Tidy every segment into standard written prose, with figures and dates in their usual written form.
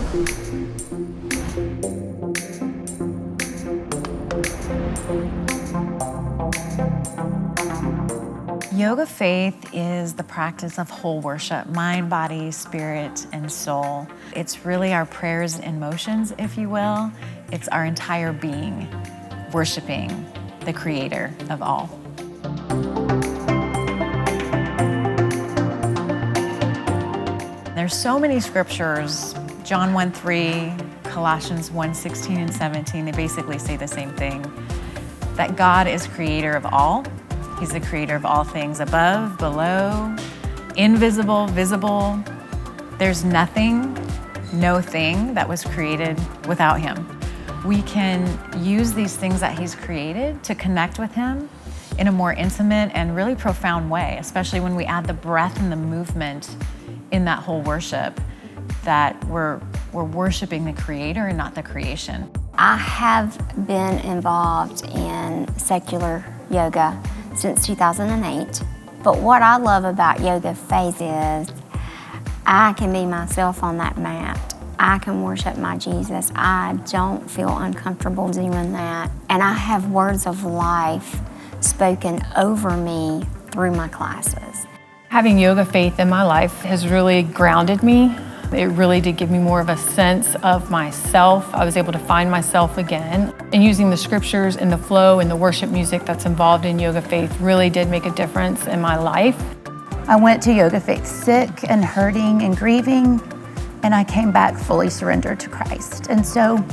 Yoga faith is the practice of whole worship, mind, body, spirit, and soul. It's really our prayers and motions, if you will. It's our entire being worshiping the Creator of all. There's so many scriptures, John 1:3, Colossians 1:16 and 17, they basically say the same thing, that God is creator of all. He's the creator of all things above, below, invisible, visible. There's nothing, no thing that was created without him. We can use these things that he's created to connect with him in a more intimate and really profound way, especially when we add the breath and the movement in that whole worship, that we're worshiping the Creator and not the creation. I have been involved in secular yoga since 2008, but what I love about YogaFaith is I can be myself on that mat. I can worship my Jesus. I don't feel uncomfortable doing that. And I have words of life spoken over me through my classes. Having YogaFaith in my life has really grounded me. It really did give me more of a sense of myself. I was able to find myself again. And using the scriptures and the flow and the worship music that's involved in YogaFaith really did make a difference in my life. I went to YogaFaith sick and hurting and grieving, and I came back fully surrendered to Christ. And so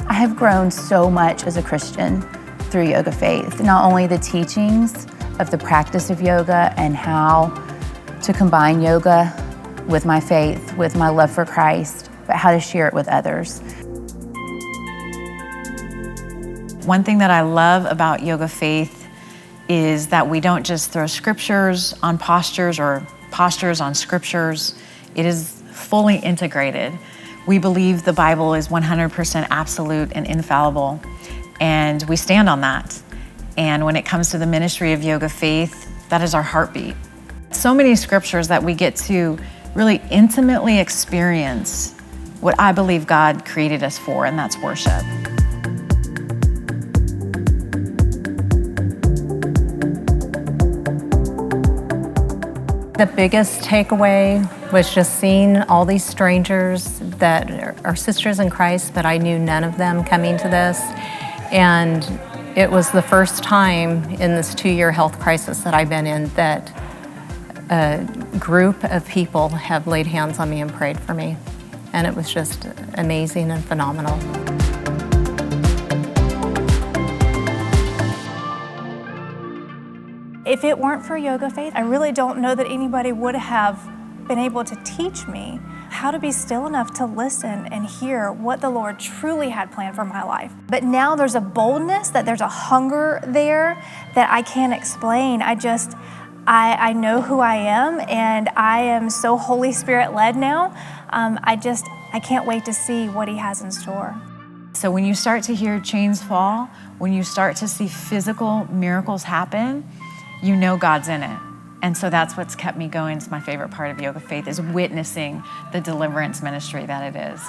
I have grown so much as a Christian through YogaFaith, not only the teachings of the practice of yoga and how to combine yoga with my faith, with my love for Christ, but how to share it with others. One thing that I love about YogaFaith is that we don't just throw scriptures on postures or postures on scriptures. It is fully integrated. We believe the Bible is 100% absolute and infallible, and we stand on that. And when it comes to the ministry of YogaFaith, that is our heartbeat. So many scriptures that we get to really intimately experience what I believe God created us for, and that's worship. The biggest takeaway was just seeing all these strangers that are sisters in Christ, but I knew none of them coming to this. And it was the first time in this 2-year health crisis that I've been in that a group of people have laid hands on me and prayed for me. And it was just amazing and phenomenal. If it weren't for YogaFaith, I really don't know that anybody would have been able to teach me how to be still enough to listen and hear what the Lord truly had planned for my life. But now there's a boldness, that there's a hunger there that I can't explain. I know who I am, and I am so Holy Spirit led now. I can't wait to see what he has in store. So when you start to hear chains fall, when you start to see physical miracles happen, you know God's in it. And so that's what's kept me going. It's my favorite part of YogaFaith, is witnessing the deliverance ministry that it is.